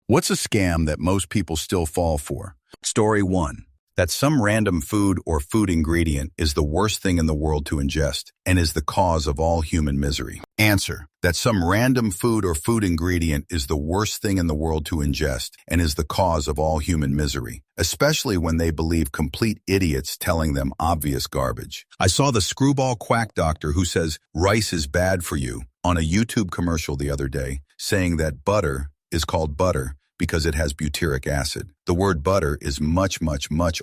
What's a scam that most people still fall for? Story 1. That some random food or food ingredient is the worst thing in the world to ingest and is the cause of all human misery. Answer. That some random food or food ingredient is the worst thing in the world to ingest and is the cause of all human misery, especially when they believe complete idiots telling them obvious garbage. I saw the screwball quack doctor who says rice is bad for you on a YouTube commercial the other day, saying that butter is called butter because it has butyric acid. The word butter is much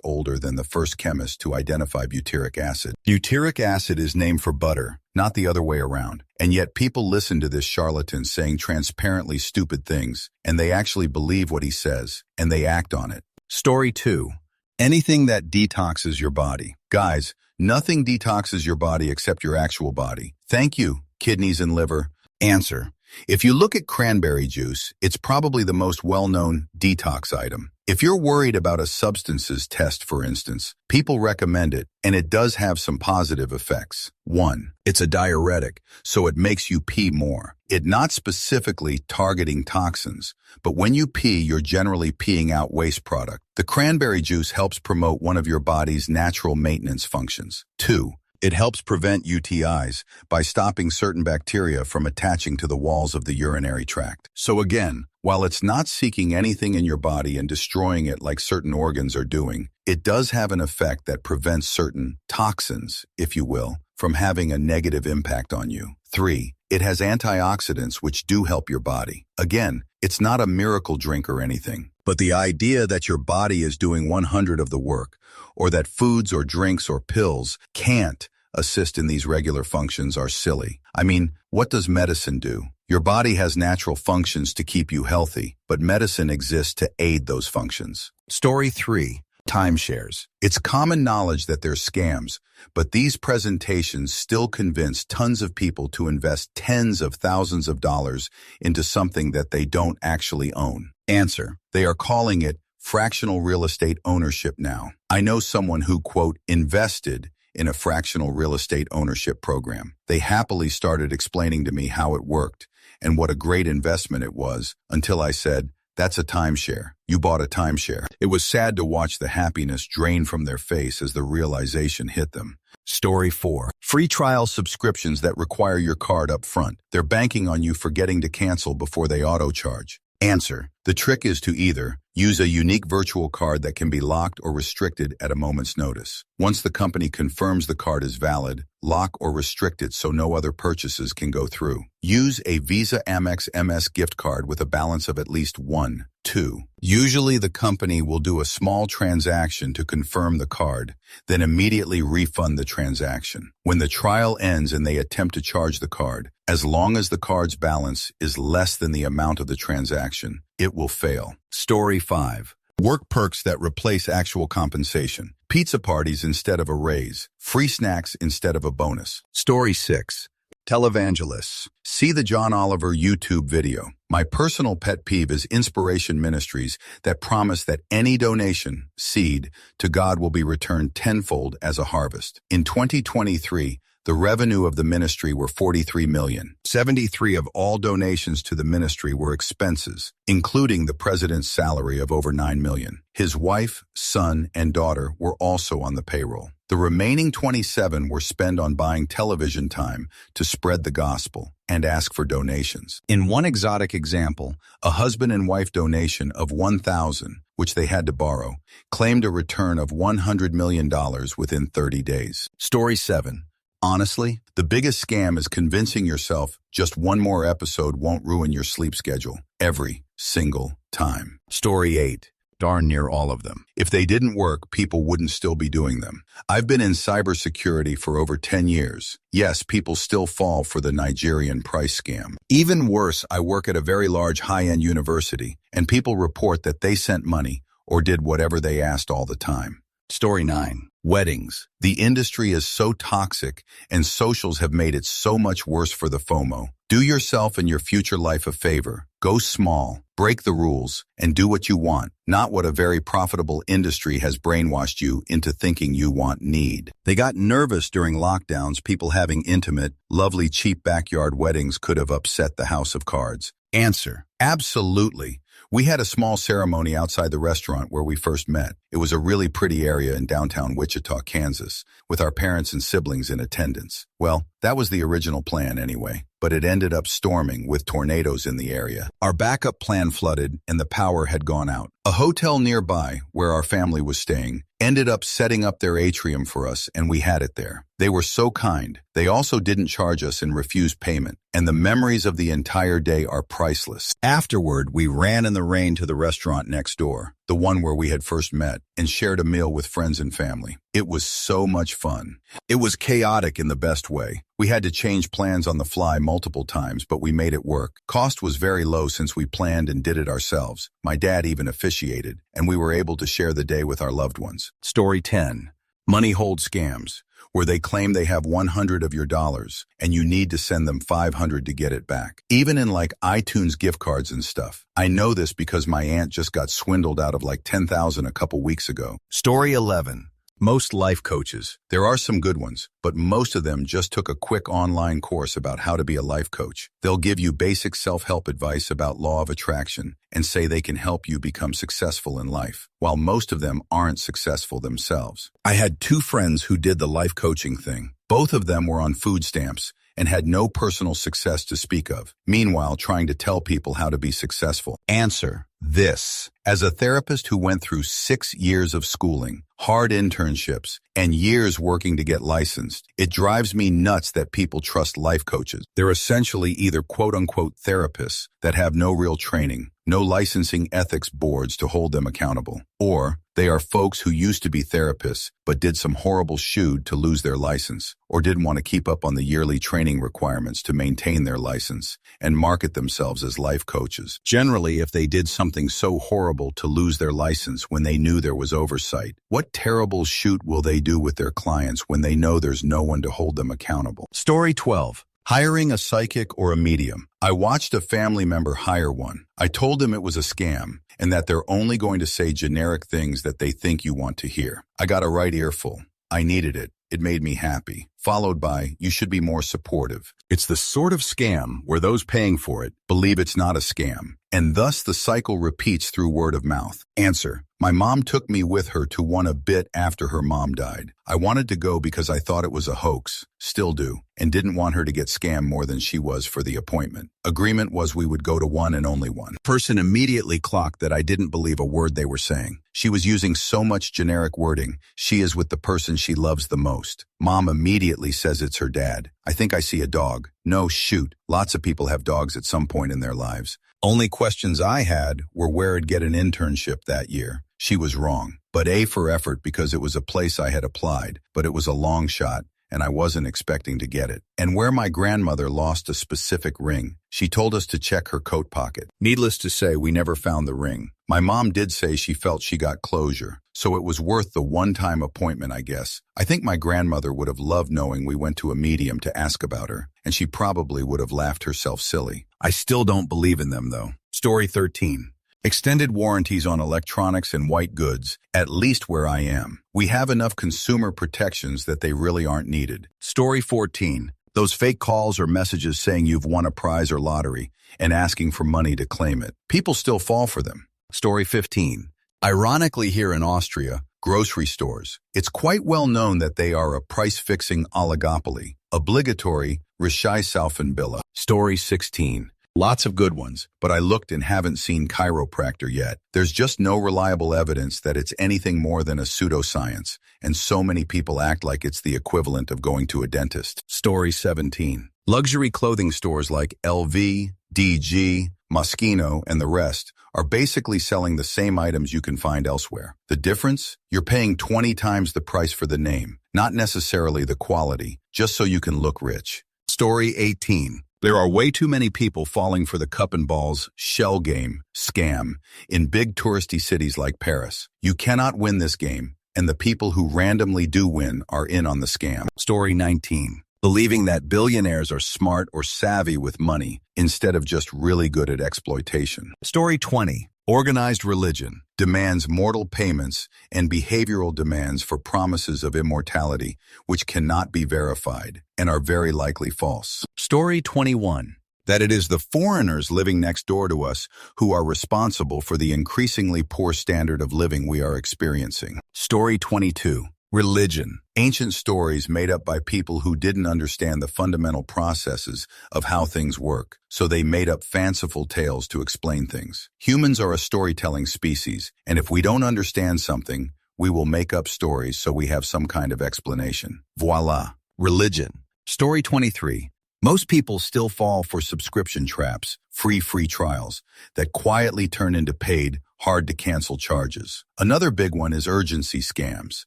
older than the first chemist to identify butyric acid. Butyric acid is named for butter, not the other way around. And yet people listen to this charlatan saying transparently stupid things, and they actually believe what he says, and they act on it. Story 2. Anything that detoxes your body. Guys, nothing detoxes your body except your actual body. Thank you, kidneys and liver. Answer. If you look at cranberry juice, it's probably the most well-known detox item. If you're worried about a substances test, for instance, people recommend it, and it does have some positive effects. 1. It's a diuretic, so it makes you pee more. It not specifically targeting toxins, but when you pee, you're generally peeing out waste product. The cranberry juice helps promote one of your body's natural maintenance functions. 2. It helps prevent UTIs by stopping certain bacteria from attaching to the walls of the urinary tract. So again, while it's not seeking anything in your body and destroying it like certain organs are doing, it does have an effect that prevents certain toxins, if you will, from having a negative impact on you. 3. It has antioxidants which do help your body. Again, it's not a miracle drink or anything, but the idea that your body is doing 100 of the work, or that foods or drinks or pills can't assist in these regular functions are silly. I mean, what does medicine do? Your body has natural functions to keep you healthy, but medicine exists to aid those functions. Story 3. Timeshares. It's common knowledge that they're scams, but these presentations still convince tons of people to invest tens of thousands of dollars into something that they don't actually own. Answer. They are calling it fractional real estate ownership now. I know someone who, quote, invested in a fractional real estate ownership program. They happily started explaining to me how it worked and what a great investment it was until I said, that's a timeshare. You bought a timeshare. It was sad to watch the happiness drain from their face as the realization hit them. Story 4. Free trial subscriptions that require your card up front. They're banking on you forgetting to cancel before they auto-charge. Answer. The trick is to either use a unique virtual card that can be locked or restricted at a moment's notice. Once the company confirms the card is valid, lock or restrict it so no other purchases can go through. Use a Visa Amex MS gift card with a balance of at least 1, 2. Usually the company will do a small transaction to confirm the card, then immediately refund the transaction. When the trial ends and they attempt to charge the card, as long as the card's balance is less than the amount of the transaction, it will fail. Story 5. Work perks that replace actual compensation. Pizza parties instead of a raise. Free snacks instead of a bonus. Story 6. Televangelists. See the John Oliver YouTube video. My personal pet peeve is inspiration ministries that promise that any donation, seed, to God will be returned tenfold as a harvest. In 2023, the revenue of the ministry were $43 million. 73 of all donations to the ministry were expenses, including the president's salary of over $9 million. His wife, son, and daughter were also on the payroll. The remaining 27 were spent on buying television time to spread the gospel and ask for donations. In one exotic example, a husband and wife donation of $1,000, which they had to borrow, claimed a return of $100 million within 30 days. Story 7. Honestly, the biggest scam is convincing yourself just one more episode won't ruin your sleep schedule every single time. Story 8. Darn near all of them. If they didn't work, people wouldn't still be doing them. I've been in cybersecurity for over 10 years. Yes, people still fall for the Nigerian price scam. Even worse, I work at a very large high-end university, and people report that they sent money or did whatever they asked all the time. Story 9. Weddings. The industry is so toxic, and socials have made it so much worse for the FOMO. Do yourself and your future life a favor. Go small, break the rules, and do what you want, not what a very profitable industry has brainwashed you into thinking you need. They got nervous during lockdowns. People having intimate, lovely, cheap backyard weddings could have upset the house of cards. Answer. Absolutely. We had a small ceremony outside the restaurant where we first met. It was a really pretty area in downtown Wichita, Kansas, with our parents and siblings in attendance. Well, that was the original plan anyway, but it ended up storming with tornadoes in the area. Our backup plan flooded and the power had gone out. A hotel nearby, where our family was staying, ended up setting up their atrium for us, and we had it there. They were so kind. They also didn't charge us and refused payment, and the memories of the entire day are priceless. Afterward, we ran in the rain to the restaurant next door, the one where we had first met, and shared a meal with friends and family. It was so much fun. It was chaotic in the best way. We had to change plans on the fly multiple times, but we made it work. Cost was very low since we planned and did it ourselves. My dad even officiated, and we were able to share the day with our loved ones. Story 10. Money hold scams, where they claim they have 100 of your dollars, and you need to send them 500 to get it back. Even in like iTunes gift cards and stuff. I know this because my aunt just got swindled out of like 10,000 a couple weeks ago. Story 11. Most life coaches. There are some good ones, but most of them just took a quick online course about how to be a life coach. They'll give you basic self-help advice about law of attraction and say they can help you become successful in life, while most of them aren't successful themselves. I had 2 friends who did the life coaching thing. Both of them were on food stamps and had no personal success to speak of, meanwhile trying to tell people how to be successful. Answer: this. As a therapist who went through 6 years of schooling, hard internships, and years working to get licensed, it drives me nuts that people trust life coaches. They're essentially either quote-unquote therapists that have no real training, no licensing ethics boards to hold them accountable, or they are folks who used to be therapists but did some horrible shoot to lose their license, or didn't want to keep up on the yearly training requirements to maintain their license and market themselves as life coaches. Generally, if they did something so horrible to lose their license when they knew there was oversight, what terrible shoot will they do with their clients when they know there's no one to hold them accountable? Story 12. Hiring a psychic or a medium. I watched a family member hire one. I told them it was a scam and that they're only going to say generic things that they think you want to hear. I got a right earful. I needed it. It made me happy. Followed by, you should be more supportive. It's the sort of scam where those paying for it believe it's not a scam, and thus the cycle repeats through word of mouth. Answer: my mom took me with her to one a bit after her mom died. I wanted to go because I thought it was a hoax, still do, and didn't want her to get scammed more than she was for the appointment. Agreement was we would go to one and only one. Person immediately clocked that I didn't believe a word they were saying. She was using so much generic wording. She is with the person she loves the most. Mom immediately says it's her dad. I think I see a dog. No, shoot. Lots of people have dogs at some point in their lives. Only questions I had were where I'd get an internship that year. She was wrong. But A for effort because it was a place I had applied, but it was a long shot, and I wasn't expecting to get it. And where my grandmother lost a specific ring, she told us to check her coat pocket. Needless to say, we never found the ring. My mom did say she felt she got closure, so it was worth the one-time appointment, I guess. I think my grandmother would have loved knowing we went to a medium to ask about her, and she probably would have laughed herself silly. I still don't believe in them, though. Story 13. Extended warranties on electronics and white goods, at least where I am. We have enough consumer protections that they really aren't needed. Story 14. Those fake calls or messages saying you've won a prize or lottery and asking for money to claim it. People still fall for them. Story 15. Ironically, here in Austria, grocery stores, it's quite well known that they are a price-fixing oligopoly. Obligatory Rescheißaufenbille. Story 16. Lots of good ones, but I looked and haven't seen chiropractor yet. There's just no reliable evidence that it's anything more than a pseudoscience, and so many people act like it's the equivalent of going to a dentist. Story 17. Luxury clothing stores like LV, DG, Moschino, and the rest are basically selling the same items you can find elsewhere. The difference? You're paying 20 times the price for the name, not necessarily the quality, just so you can look rich. Story 18. There are way too many people falling for the cup and balls shell game scam in big touristy cities like Paris. You cannot win this game, and the people who randomly do win are in on the scam. Story 19. Believing that billionaires are smart or savvy with money instead of just really good at exploitation. Story 20. Organized religion demands mortal payments and behavioral demands for promises of immortality, which cannot be verified and are very likely false. Story 21. that it is the foreigners living next door to us who are responsible for the increasingly poor standard of living we are experiencing. Story 22. Religion. Ancient stories made up by people who didn't understand the fundamental processes of how things work, so they made up fanciful tales to explain things. Humans are a storytelling species, and if we don't understand something, we will make up stories so we have some kind of explanation. Voila. Religion. Story 23. Most people still fall for subscription traps, free trials, that quietly turn into paid, hard-to-cancel charges. Another big one is urgency scams.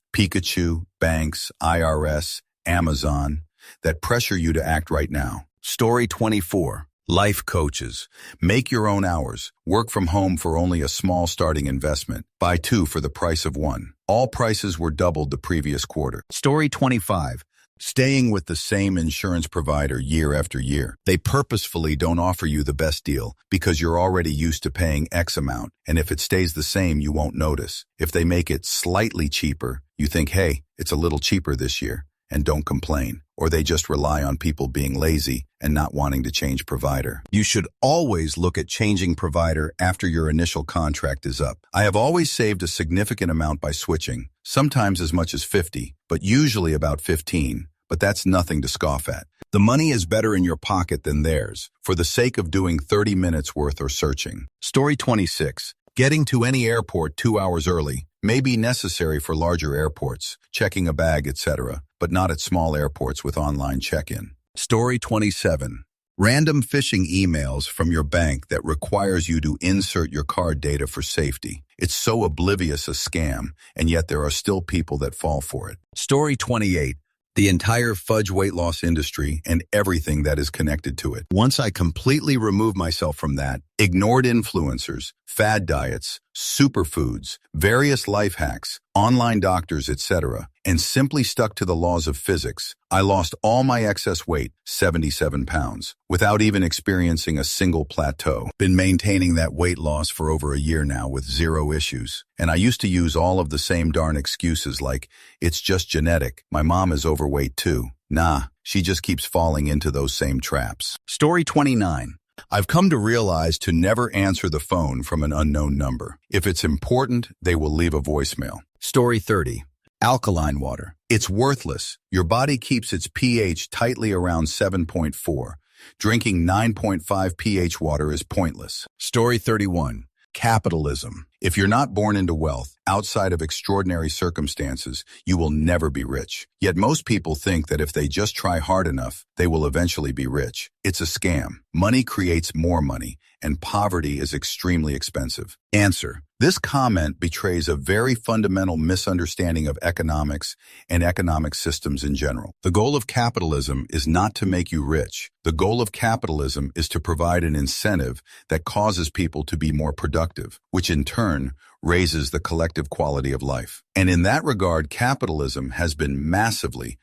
Pikachu, banks, IRS, Amazon, that pressure you to act right now. Story 24. Life coaches. Make your own hours. Work from home for only a small starting investment. Buy 2 for the price of 1. All prices were doubled the previous quarter. Story 25. Staying with the same insurance provider year after year. They purposefully don't offer you the best deal because you're already used to paying X amount, and if it stays the same, you won't notice. If they make it slightly cheaper, you think, hey, it's a little cheaper this year, and don't complain. Or they just rely on people being lazy and not wanting to change provider. You should always look at changing provider after your initial contract is up. I have always saved a significant amount by switching, sometimes as much as 50, but usually about 15. But that's nothing to scoff at. The money is better in your pocket than theirs, for the sake of doing 30 minutes worth or searching. Story 26. Getting to any airport 2 hours early may be necessary for larger airports, checking a bag, etc., but not at small airports with online check-in. Story 27. Random phishing emails from your bank that requires you to insert your card data for safety. It's so oblivious a scam, and yet there are still people that fall for it. Story 28. The entire fudge weight loss industry and everything that is connected to it. Once I completely removed myself from that, ignored influencers, fad diets, superfoods, various life hacks, online doctors, etc., and simply stuck to the laws of physics, I lost all my excess weight, 77 pounds, without even experiencing a single plateau. Been maintaining that weight loss for over a year now with 0 issues. And I used to use all of the same darn excuses like, it's just genetic, my mom is overweight too. Nah, she just keeps falling into those same traps. Story 29. I've come to realize to never answer the phone from an unknown number. If it's important, they will leave a voicemail. Story 30. Alkaline water. It's worthless. Your body keeps its pH tightly around 7.4. Drinking 9.5 pH water is pointless. Story 31. Capitalism. If you're not born into wealth, outside of extraordinary circumstances, you will never be rich. Yet most people think that if they just try hard enough, they will eventually be rich. It's a scam. Money creates more money, and poverty is extremely expensive. Answer. This comment betrays a very fundamental misunderstanding of economics and economic systems in general. The goal of capitalism is not to make you rich. The goal of capitalism is to provide an incentive that causes people to be more productive, which in turn raises the collective quality of life. And in that regard, capitalism has been massively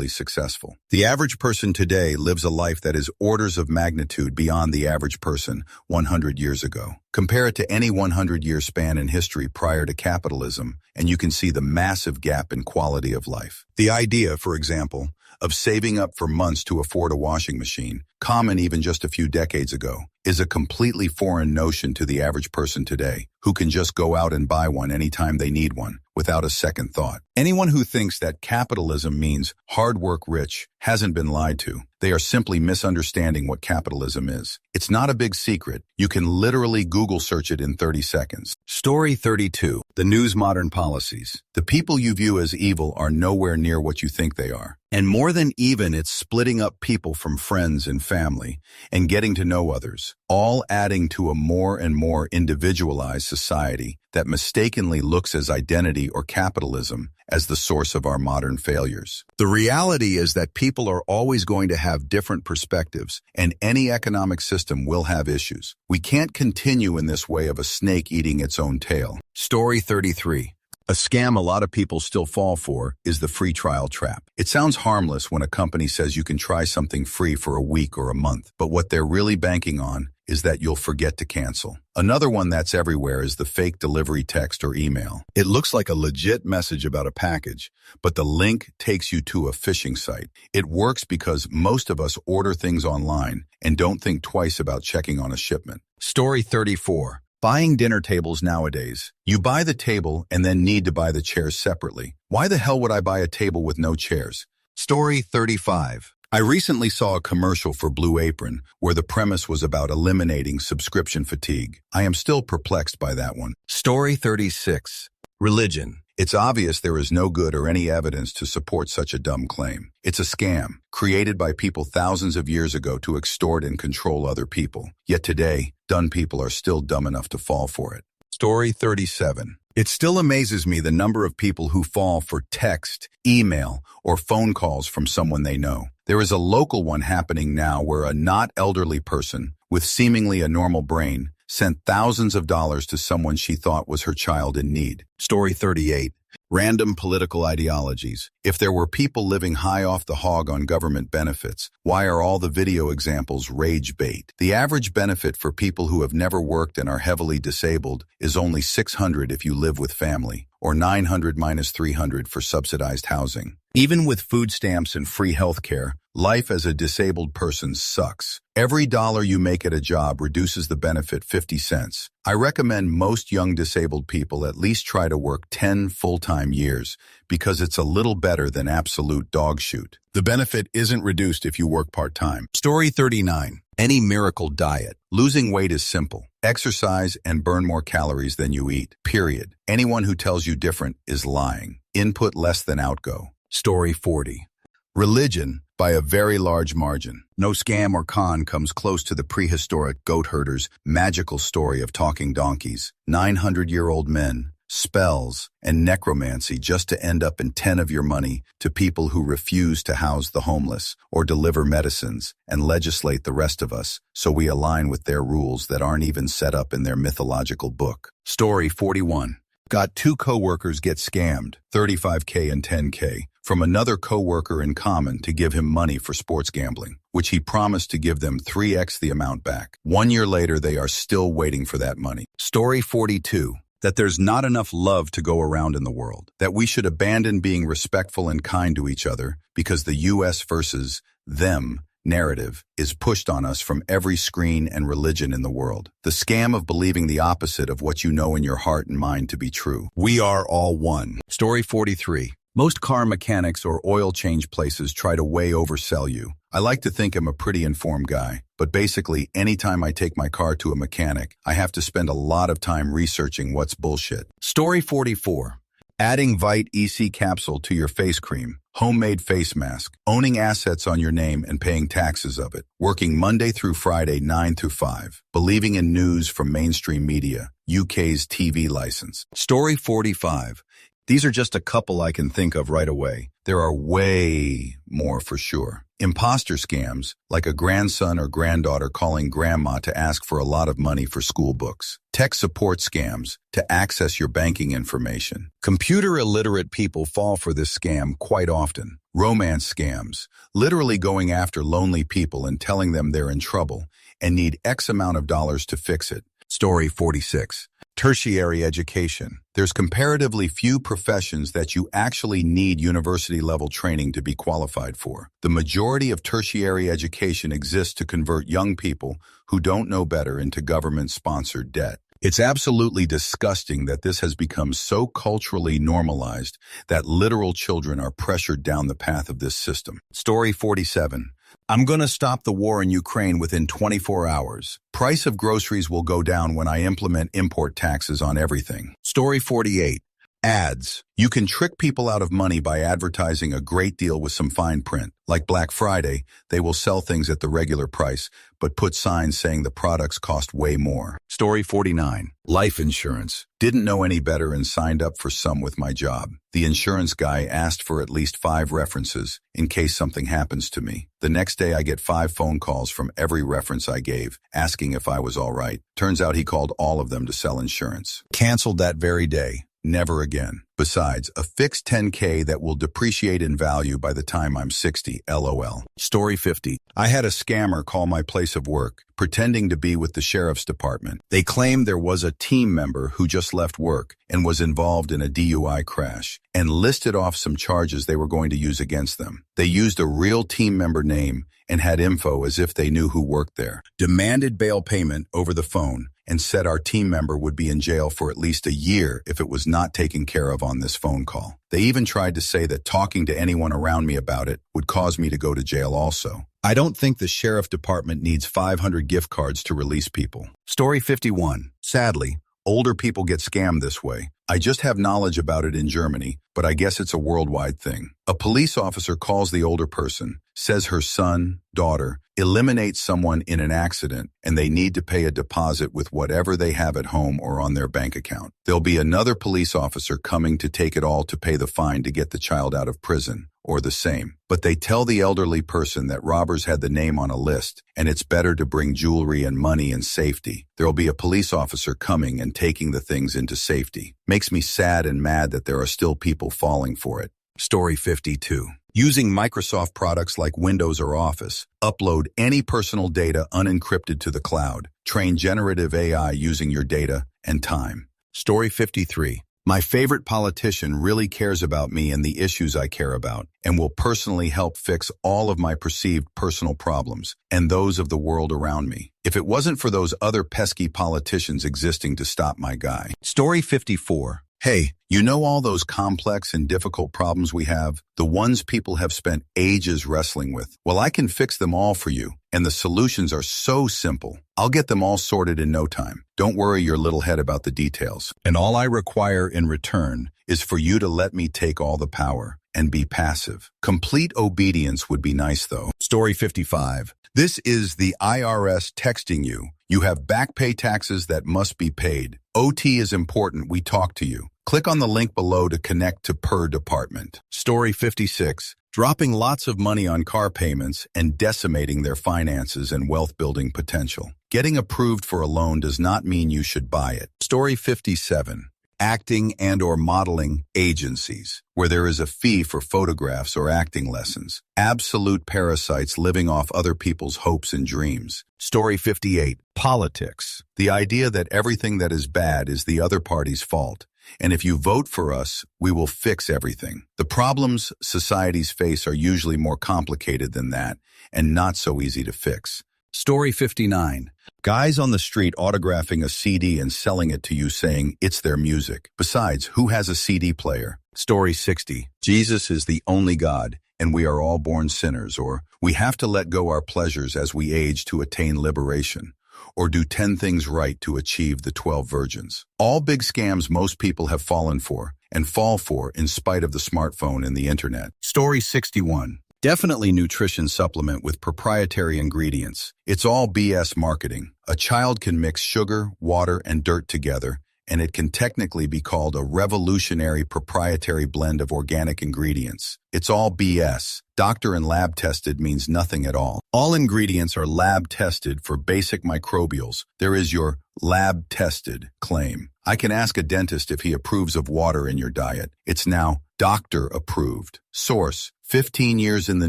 successful. The average person today lives a life that is orders of magnitude beyond the average person 100 years ago. Compare it to any 100-year span in history prior to capitalism, and you can see the massive gap in quality of life. The idea, for example, of saving up for months to afford a washing machine, common even just a few decades ago, is a completely foreign notion to the average person today, who can just go out and buy one anytime they need one, without a second thought. Anyone who thinks that capitalism means hard work rich hasn't been lied to. They are simply misunderstanding what capitalism is. It's not a big secret. You can literally Google search it in 30 seconds. Story 32. The news modern policies. The people you view as evil are nowhere near what you think they are. And more than even, it's splitting up people from friends and family and getting to know others, all adding to a more and more individualized society that mistakenly looks as identity or capitalism as the source of our modern failures. The reality is that people are always going to have different perspectives, and any economic system will have issues. We can't continue in this way of a snake eating its own tail. Story 33. A scam a lot of people still fall for is the free trial trap. It sounds harmless when a company says you can try something free for a week or a month, but what they're really banking on is that you'll forget to cancel. Another one that's everywhere is the fake delivery text or email. It looks like a legit message about a package, but the link takes you to a phishing site. It works because most of us order things online and don't think twice about checking on a shipment. Story 34. Buying dinner tables nowadays. You buy the table and then need to buy the chairs separately. Why the hell would I buy a table with no chairs? Story 35. I recently saw a commercial for Blue Apron where the premise was about eliminating subscription fatigue. I am still perplexed by that one. Story 36. Religion. It's obvious there is no good or any evidence to support such a dumb claim. It's a scam, created by people thousands of years ago to extort and control other people. Yet today, dumb people are still dumb enough to fall for it. Story 37. It still amazes me the number of people who fall for text, email, or phone calls from someone they know. There is a local one happening now where a not elderly person with seemingly a normal brain sent thousands of dollars to someone she thought was her child in need. Story 38. Random political ideologies. If there were people living high off the hog on government benefits, why are all the video examples rage bait? The average benefit for people who have never worked and are heavily disabled is only $600 if you live with family, or $900 minus $300 for subsidized housing. Even with food stamps and free health care, life as a disabled person sucks. Every dollar you make at a job reduces the benefit 50 cents. I recommend most young disabled people at least try to work 10 full-time years because it's a little better than absolute dog shoot. The benefit isn't reduced if you work part-time. Story 39. Any miracle diet. Losing weight is simple. Exercise and burn more calories than you eat. Period. Anyone who tells you different is lying. Input less than outgo. Story 40. Religion, by a very large margin. No scam or con comes close to the prehistoric goat herders' magical story of talking donkeys, 900-year-old men, spells, and necromancy just to end up in 10 of your money to people who refuse to house the homeless or deliver medicines and legislate the rest of us so we align with their rules that aren't even set up in their mythological book. Story 41. Got two coworkers get scammed, $35K and $10K, from another coworker in common to give him money for sports gambling, which he promised to give them 3x the amount back. 1 year later, they are still waiting for that money. Story 42. That there's not enough love to go around in the world. That we should abandon being respectful and kind to each other because the US versus them narrative is pushed on us from every screen and religion in the world. The scam of believing the opposite of what you know in your heart and mind to be true. We are all one. Story 43. Most car mechanics or oil change places try to way oversell you. I like to think I'm a pretty informed guy, but basically anytime I take my car to a mechanic, I have to spend a lot of time researching what's bullshit. Story 44. Adding Vite EC capsule to your face cream, homemade face mask, owning assets on your name and paying taxes of it, working Monday through Friday 9 to 5, believing in news from mainstream media, UK's TV license. Story 45. These are just a couple I can think of right away. There are way more for sure. Imposter scams, like a grandson or granddaughter calling grandma to ask for a lot of money for school books. Tech support scams, to access your banking information. Computer illiterate people fall for this scam quite often. Romance scams, literally going after lonely people and telling them they're in trouble and need X amount of dollars to fix it. Story 46. Tertiary education. There's comparatively few professions that you actually need university-level training to be qualified for. The majority of tertiary education exists to convert young people who don't know better into government-sponsored debt. It's absolutely disgusting that this has become so culturally normalized that literal children are pressured down the path of this system. Story 47. I'm going to stop the war in Ukraine within 24 hours. Price of groceries will go down when I implement import taxes on everything. Story 48. Ads. You can trick people out of money by advertising a great deal with some fine print. Like Black Friday, they will sell things at the regular price, but put signs saying the products cost way more. Story 49. Life insurance. Didn't know any better and signed up for some with my job. The insurance guy asked for at least 5 references in case something happens to me. The next day I get 5 phone calls from every reference I gave, asking if I was all right. Turns out he called all of them to sell insurance. Canceled that very day. Never again. Besides, a fixed 10K that will depreciate in value by the time I'm 60, LOL. Story 50. I had a scammer call my place of work, pretending to be with the sheriff's department. They claimed there was a team member who just left work and was involved in a DUI crash, and listed off some charges they were going to use against them. They used a real team member name and had info as if they knew who worked there. Demanded bail payment over the phone and said our team member would be in jail for at least a year if it was not taken care of on this phone call. They even tried to say that talking to anyone around me about it would cause me to go to jail also. I don't think the sheriff department needs 500 gift cards to release people. Story 51. Sadly, older people get scammed this way. I just have knowledge about it in Germany, but I guess it's a worldwide thing. A police officer calls the older person, says her son, daughter, eliminates someone in an accident, and they need to pay a deposit with whatever they have at home or on their bank account. There'll be another police officer coming to take it all to pay the fine to get the child out of prison, or the same. But they tell the elderly person that robbers had the name on a list, and it's better to bring jewelry and money and safety. There'll be a police officer coming and taking the things into safety. Makes me sad and mad that there are still people falling for it. Story 52. Using Microsoft products like Windows or Office, upload any personal data unencrypted to the cloud. Train generative AI using your data and time. Story 53. My favorite politician really cares about me and the issues I care about, and will personally help fix all of my perceived personal problems and those of the world around me. If it wasn't for those other pesky politicians existing to stop my guy. Story 54. Hey, you know all those complex and difficult problems we have? The ones people have spent ages wrestling with? Well, I can fix them all for you, and the solutions are so simple. I'll get them all sorted in no time. Don't worry your little head about the details. And all I require in return is for you to let me take all the power and be passive. Complete obedience would be nice, though. Story 55. This is the IRS texting you. You have back pay taxes that must be paid. OT is important. We talk to you. Click on the link below to connect to per department. Story 56. Dropping lots of money on car payments and decimating their finances and wealth-building potential. Getting approved for a loan does not mean you should buy it. Story 57. Acting and/or modeling agencies, where there is a fee for photographs or acting lessons. Absolute parasites living off other people's hopes and dreams. Story 58. Politics. The idea that everything that is bad is the other party's fault. And if you vote for us, we will fix everything. The problems societies face are usually more complicated than that, and not so easy to fix. Story 59. Guys on the street autographing a CD and selling it to you saying it's their music. Besides, who has a CD player? Story 60. Jesus is the only God, and we are all born sinners, or we have to let go our pleasures as we age to attain liberation, or do 10 things right to achieve the 12 virgins. All big scams most people have fallen for, and fall for in spite of the smartphone and the internet. Story 61. Definitely nutrition supplement with proprietary ingredients. It's all BS marketing. A child can mix sugar, water, and dirt together, and it can technically be called a revolutionary proprietary blend of organic ingredients. It's all BS. Doctor and lab tested means nothing at all. All ingredients are lab tested for basic microbials. There is your lab tested claim. I can ask a dentist if he approves of water in your diet. It's now doctor approved. Source: 15 years in the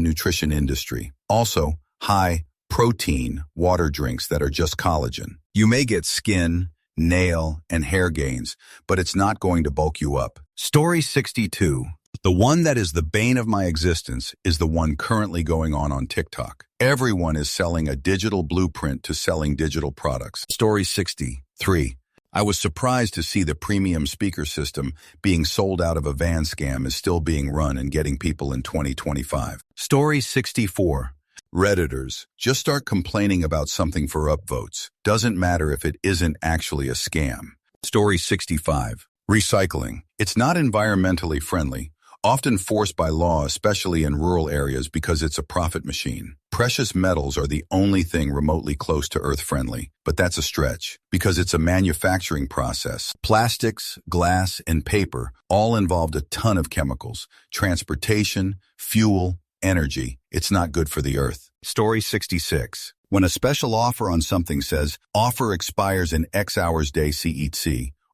nutrition industry. Also, high protein water drinks that are just collagen. You may get skin, nail, and hair gains, but it's not going to bulk you up. Story 62. The one that is the bane of my existence is the one currently going on TikTok. Everyone is selling a digital blueprint to selling digital products. Story 63. I was surprised to see the premium speaker system being sold out of a van scam is still being run and getting people in 2025. Story 64. Redditors, just start complaining about something for upvotes. Doesn't matter if it isn't actually a scam. Story 65. Recycling. It's not environmentally friendly, often forced by law, especially in rural areas because it's a profit machine. Precious metals are the only thing remotely close to earth-friendly, but that's a stretch because it's a manufacturing process. Plastics, glass, and paper all involved a ton of chemicals, transportation, fuel, energy. It's not good for the earth. Story 66. When a special offer on something says, offer expires in X hours day CET,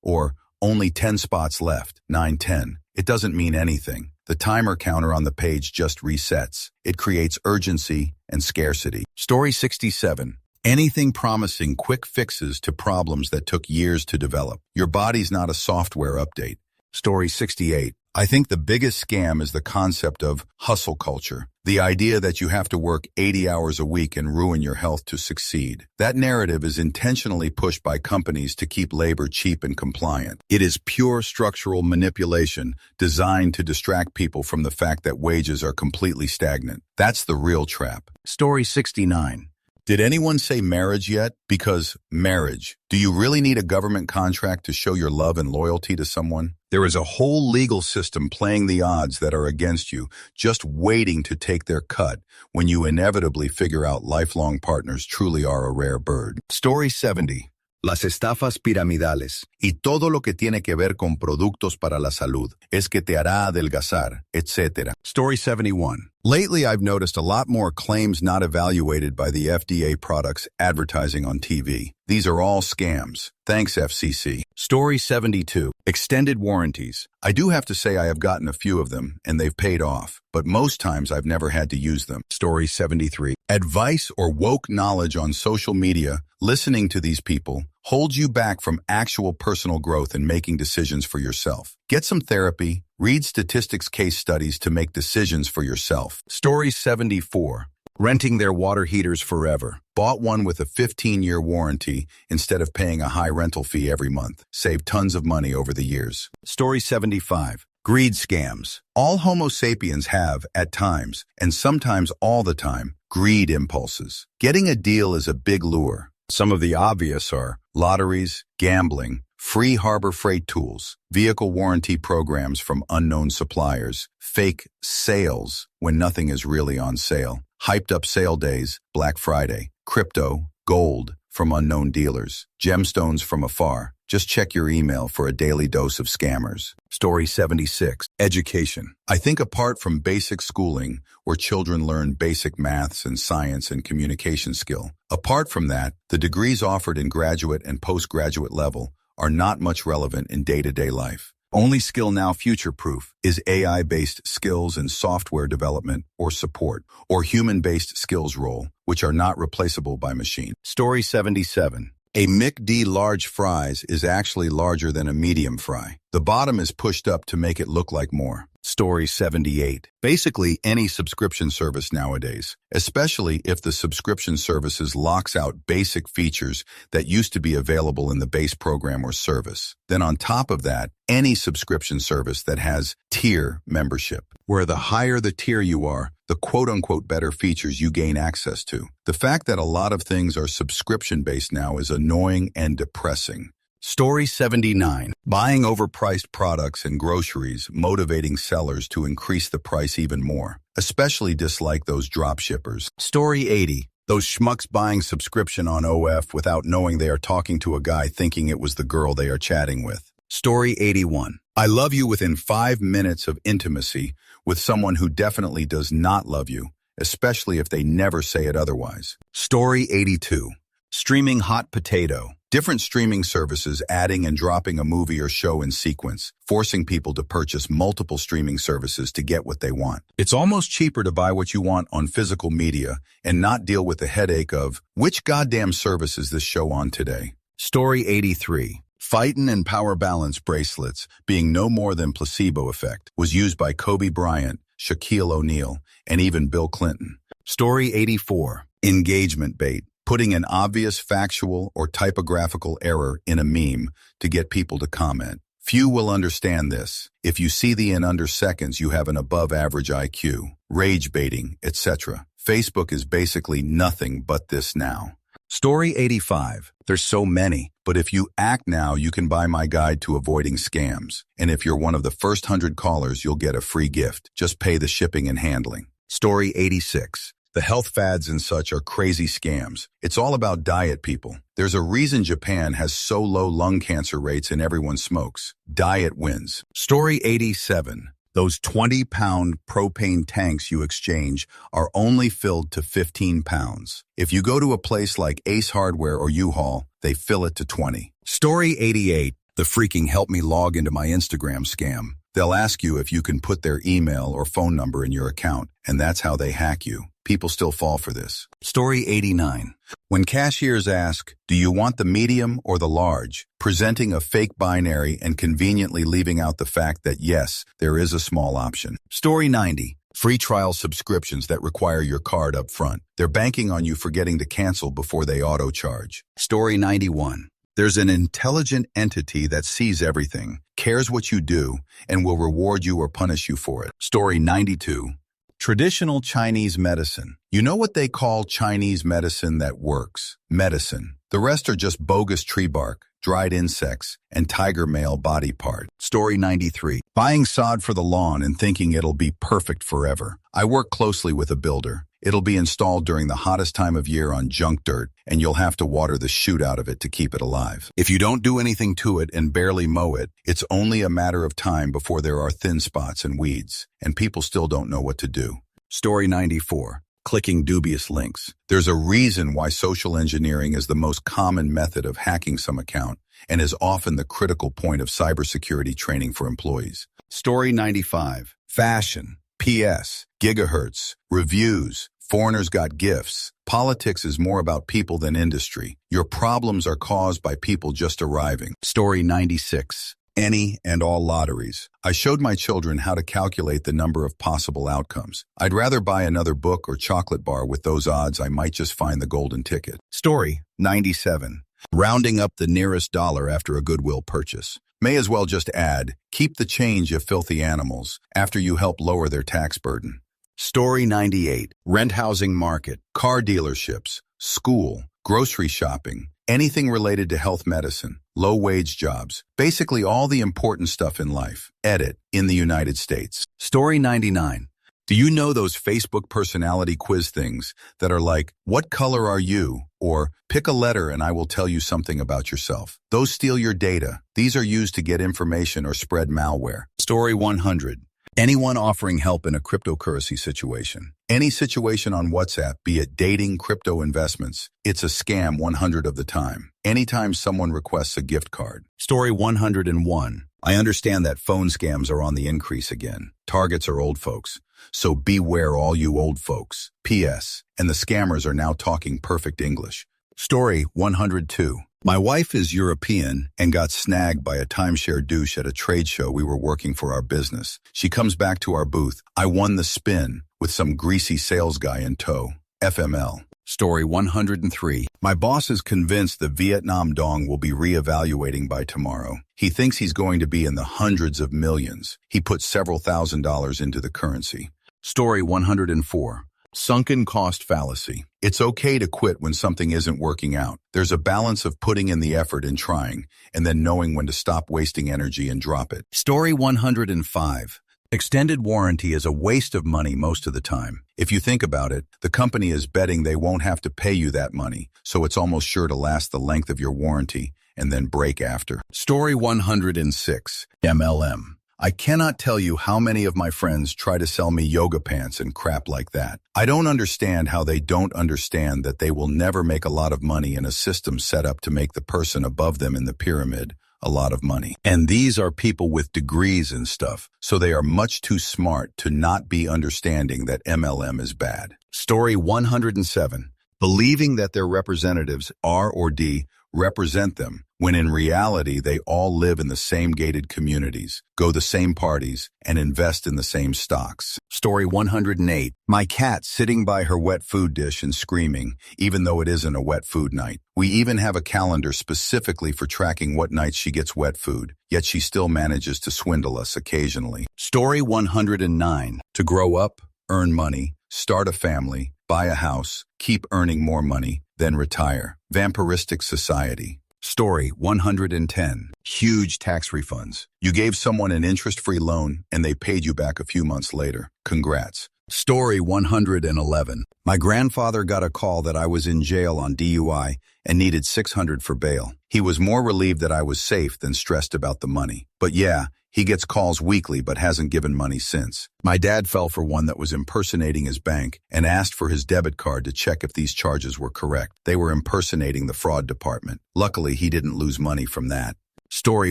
or only 10 spots left, 9:10, it doesn't mean anything. The timer counter on the page just resets. It creates urgency and scarcity. Story 67. Anything promising quick fixes to problems that took years to develop. Your body's not a software update. Story 68. I think the biggest scam is the concept of hustle culture. The idea that you have to work 80 hours a week and ruin your health to succeed. That narrative is intentionally pushed by companies to keep labor cheap and compliant. It is pure structural manipulation designed to distract people from the fact that wages are completely stagnant. That's the real trap. Story 69. Did anyone say marriage yet? Because marriage. Do you really need a government contract to show your love and loyalty to someone? There is a whole legal system playing the odds that are against you, just waiting to take their cut when you inevitably figure out lifelong partners truly are a rare bird. Story 70. Las estafas piramidales y todo lo que tiene que ver con productos para la salud es que te hará adelgazar, etc. Story 71. Lately, I've noticed a lot more claims not evaluated by the FDA products advertising on TV. These are all scams. Thanks, FCC. Story 72. Extended warranties. I do have to say I have gotten a few of them, and they've paid off, but most times I've never had to use them. Story 73. Advice or woke knowledge on social media, listening to these people, holds you back from actual personal growth and making decisions for yourself. Get some therapy, read statistics case studies to make decisions for yourself. Story 74. Renting their water heaters forever. Bought one with a 15-year warranty instead of paying a high rental fee every month. Saved tons of money over the years. Story 75. Greed scams. All Homo sapiens have, at times, and sometimes all the time, greed impulses. Getting a deal is a big lure. Some of the obvious are lotteries, gambling, free harbor freight tools, vehicle warranty programs from unknown suppliers, fake sales when nothing is really on sale, hyped up sale days, Black Friday, crypto, gold from unknown dealers, gemstones from afar. Just check your email for a daily dose of scammers. Story 76. Education. I think apart from basic schooling, where children learn basic maths and science and communication skill, apart from that, the degrees offered in graduate and postgraduate level are not much relevant in day-to-day life. Only skill now future-proof is AI-based skills in software development or support, or human-based skills role, which are not replaceable by machine. Story 77. A McD large fries is actually larger than a medium fry. The bottom is pushed up to make it look like more. Story 78. Basically, any subscription service nowadays, especially if the subscription services locks out basic features that used to be available in the base program or service. Then on top of that, any subscription service that has tier membership, where the higher the tier you are, the quote-unquote better features you gain access to. The fact that a lot of things are subscription-based now is annoying and depressing. Story 79. Buying overpriced products and groceries, motivating sellers to increase the price even more. Especially dislike those drop shippers. Story 80. Those schmucks buying subscription on OF without knowing they are talking to a guy thinking it was the girl they are chatting with. Story 81. I love you within 5 minutes of intimacy with someone who definitely does not love you, especially if they never say it otherwise. Story 82. Streaming hot potato. Different streaming services adding and dropping a movie or show in sequence, forcing people to purchase multiple streaming services to get what they want. It's almost cheaper to buy what you want on physical media and not deal with the headache of, which goddamn service is this show on today? Story 83. Fightin' and Power Balance bracelets, being no more than placebo effect, was used by Kobe Bryant, Shaquille O'Neal, and even Bill Clinton. Story 84. Engagement bait. Putting an obvious factual or typographical error in a meme to get people to comment. Few will understand this. If you see the in under seconds, you have an above average IQ. Rage baiting, etc. Facebook is basically nothing but this now. Story 85. There's so many, but if you act now, you can buy my guide to avoiding scams. And if you're one of the first 100 callers, you'll get a free gift. Just pay the shipping and handling. Story 86. The health fads and such are crazy scams. It's all about diet, people. There's a reason Japan has so low lung cancer rates and everyone smokes. Diet wins. Story 87. Those 20-pound propane tanks you exchange are only filled to 15 pounds. If you go to a place like Ace Hardware or U-Haul, they fill it to 20. Story 88. The freaking help me log into my Instagram scam. They'll ask you if you can put their email or phone number in your account, and that's how they hack you. People still fall for this. Story 89. When cashiers ask, do you want the medium or the large, presenting a fake binary and conveniently leaving out the fact that yes, there is a small option. Story 90. Free trial subscriptions that require your card up front. They're banking on you forgetting to cancel before they auto-charge. Story 91. There's an intelligent entity that sees everything, cares what you do, and will reward you or punish you for it. Story 92. Traditional Chinese medicine. You know what they call Chinese medicine that works? Medicine. The rest are just bogus tree bark, dried insects, and tiger male body part. Story 93. Buying sod for the lawn and thinking it'll be perfect forever. I work closely with a builder. It'll be installed during the hottest time of year on junk dirt, and you'll have to water the shoot out of it to keep it alive. If you don't do anything to it and barely mow it, it's only a matter of time before there are thin spots and weeds, and people still don't know what to do. Story 94. Clicking dubious links. There's a reason why social engineering is the most common method of hacking some account and is often the critical point of cybersecurity training for employees. Story 95. Fashion. PS. Gigahertz. Reviews. Foreigners got gifts. Politics is more about people than industry. Your problems are caused by people just arriving. Story 96. Any and all lotteries. I showed my children how to calculate the number of possible outcomes. I'd rather buy another book or chocolate bar with those odds. I might just find the golden ticket. Story 97. Rounding up the nearest dollar after a Goodwill purchase. May as well just add, keep the change, you filthy animals, after you help lower their tax burden. Story 98. Rent housing market, car dealerships, school, grocery shopping, anything related to health medicine, low-wage jobs, basically all the important stuff in life. Edit, in the United States. Story 99. Do you know those Facebook personality quiz things that are like, what color are you? Or, pick a letter and I will tell you something about yourself. Those steal your data. These are used to get information or spread malware. Story 100. Anyone offering help in a cryptocurrency situation. Any situation on WhatsApp, be it dating, crypto investments, it's a scam 100 of the time. Anytime someone requests a gift card. Story 101. I understand that phone scams are on the increase again. Targets are old folks. So beware all you old folks. P.S. And the scammers are now talking perfect English. Story 102. My wife is European and got snagged by a timeshare douche at a trade show we were working for our business. She comes back to our booth. I won the spin with some greasy sales guy in tow. FML. Story 103. My boss is convinced the Vietnam Dong will be reevaluating by tomorrow. He thinks he's going to be in the hundreds of millions. He put several $1,000s into the currency. Story 104. Sunken cost fallacy. It's okay to quit when something isn't working out. There's a balance of putting in the effort and trying, and then knowing when to stop wasting energy and drop it. Story 105. Extended warranty is a waste of money most of the time. If you think about it, the company is betting they won't have to pay you that money, so it's almost sure to last the length of your warranty and then break after. Story 106. MLM. I cannot tell you how many of my friends try to sell me yoga pants and crap like that. I don't understand how they don't understand that they will never make a lot of money in a system set up to make the person above them in the pyramid a lot of money. And these are people with degrees and stuff, so they are much too smart to not be understanding that MLM is bad. Story 107. Believing that their representatives, R or D, represent them, when in reality they all live in the same gated communities, go the same parties, and invest in the same stocks. Story 108. My cat sitting by her wet food dish and screaming, even though it isn't a wet food night. We even have a calendar specifically for tracking what nights she gets wet food, yet she still manages to swindle us occasionally. Story 109. To grow up, earn money, start a family, buy a house, keep earning more money, then retire. Vampiristic society. Story 110. Huge tax refunds. You gave someone an interest-free loan and they paid you back a few months later. Congrats. Story 111. My grandfather got a call that I was in jail on DUI and needed $600 for bail. He was more relieved that I was safe than stressed about the money. But yeah, he gets calls weekly but hasn't given money since. My dad fell for one that was impersonating his bank and asked for his debit card to check if these charges were correct. They were impersonating the fraud department. Luckily, he didn't lose money from that. Story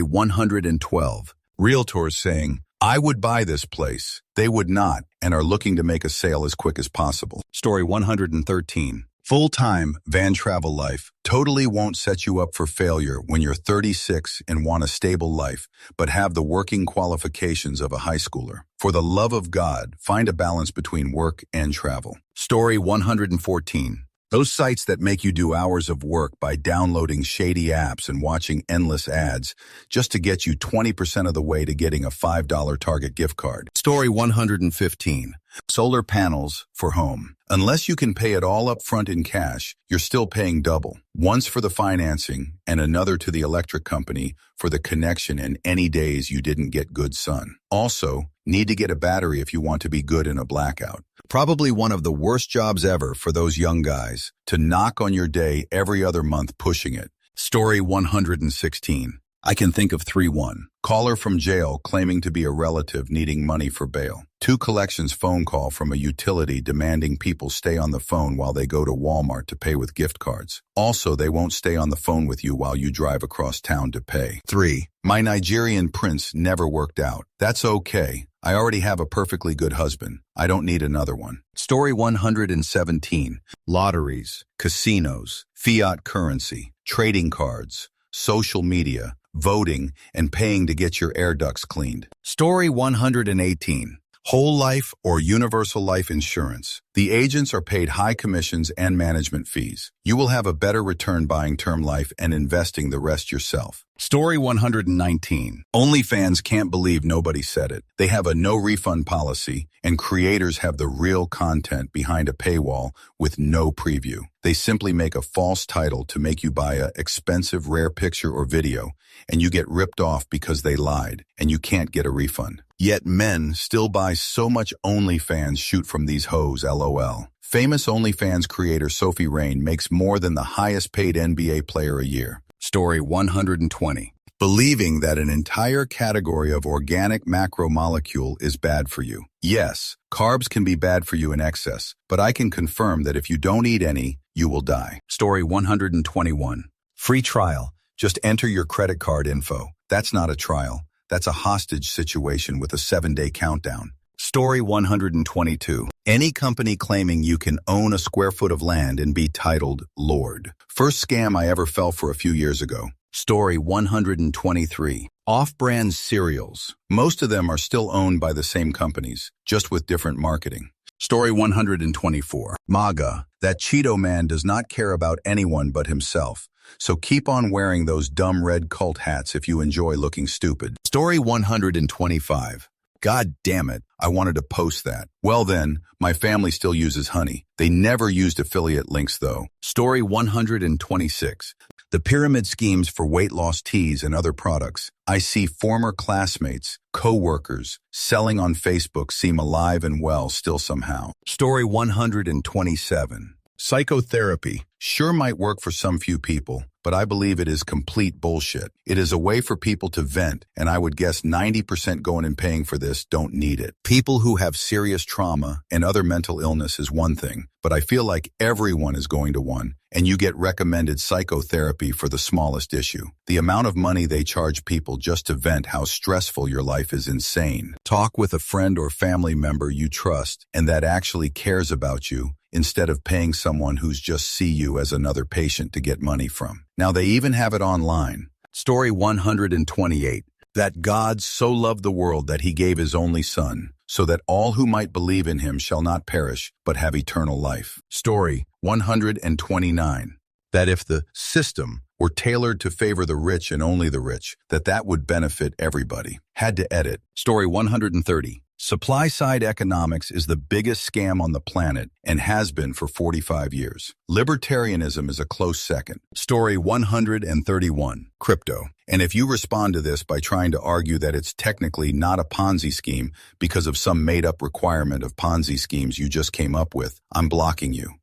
112. Realtors saying, I would buy this place. They would not and are looking to make a sale as quick as possible. Story 113. Full-time van travel life totally won't set you up for failure when you're 36 and want a stable life, but have the working qualifications of a high schooler. For the love of God, find a balance between work and travel. Story 114. Those sites that make you do hours of work by downloading shady apps and watching endless ads just to get you 20% of the way to getting a $5 Target gift card. Story 115. Solar panels for home. Unless you can pay it all up front in cash, you're still paying double. Once for the financing and another to the electric company for the connection and any days you didn't get good sun. Also, need to get a battery if you want to be good in a blackout. Probably one of the worst jobs ever for those young guys, to knock on your day every other month pushing it. Story 116. I can think of 3-1. Caller from jail claiming to be a relative needing money for bail. 2 collections phone call from a utility demanding people stay on the phone while they go to Walmart to pay with gift cards. Also, they won't stay on the phone with you while you drive across town to pay. 3. My Nigerian prince never worked out. That's okay. I already have a perfectly good husband. I don't need another one. Story 117. Lotteries, casinos, fiat currency, trading cards, social media, voting, and paying to get your air ducts cleaned. Story 118. Whole life or universal life insurance. The agents are paid high commissions and management fees. You will have a better return buying term life and investing the rest yourself. Story 119. OnlyFans can't believe nobody said it. They have a no refund policy, and creators have the real content behind a paywall with no preview. They simply make a false title to make you buy a expensive rare picture or video, and you get ripped off because they lied, and you can't get a refund. Yet men still buy so much OnlyFans shoot from these hoes, LOL. Famous OnlyFans creator Sophie Rain makes more than the highest paid NBA player a year. Story 120. Believing that an entire category of organic macromolecule is bad for you. Yes, carbs can be bad for you in excess, but I can confirm that if you don't eat any, you will die. Story 121. Free trial. Just enter your credit card info. That's not a trial. That's a hostage situation with a 7-day countdown. Story 122. Any company claiming you can own a square foot of land and be titled Lord. First scam I ever fell for a few years ago. Story 123. Off-brand cereals. Most of them are still owned by the same companies, just with different marketing. Story 124. MAGA. That Cheeto man does not care about anyone but himself. So keep on wearing those dumb red cult hats if you enjoy looking stupid. Story 125. God damn it, I wanted to post that. Well then, my family still uses honey. They never used affiliate links though. Story 126. The pyramid schemes for weight loss teas and other products. I see former classmates, co-workers, selling on Facebook seem alive and well still somehow. Story 127. Psychotherapy sure might work for some few people, but I believe it is complete bullshit. It is a way for people to vent, and I would guess 90% going and paying for this don't need it. People who have serious trauma and other mental illness is one thing, but I feel like everyone is going to one, and you get recommended psychotherapy for the smallest issue. The amount of money they charge people just to vent how stressful your life is insane. Talk with a friend or family member you trust and that actually cares about you, instead of paying someone who's just see you as another patient to get money from. Now they even have it online. Story 128. That God so loved the world that he gave his only son, so that all who might believe in him shall not perish, but have eternal life. Story 129. That if the system were tailored to favor the rich and only the rich, that would benefit everybody. Had to edit. Story 130. Supply-side economics is the biggest scam on the planet and has been for 45 years. Libertarianism is a close second. Story 131. Crypto. And if you respond to this by trying to argue that it's technically not a Ponzi scheme because of some made-up requirement of Ponzi schemes you just came up with, I'm blocking you.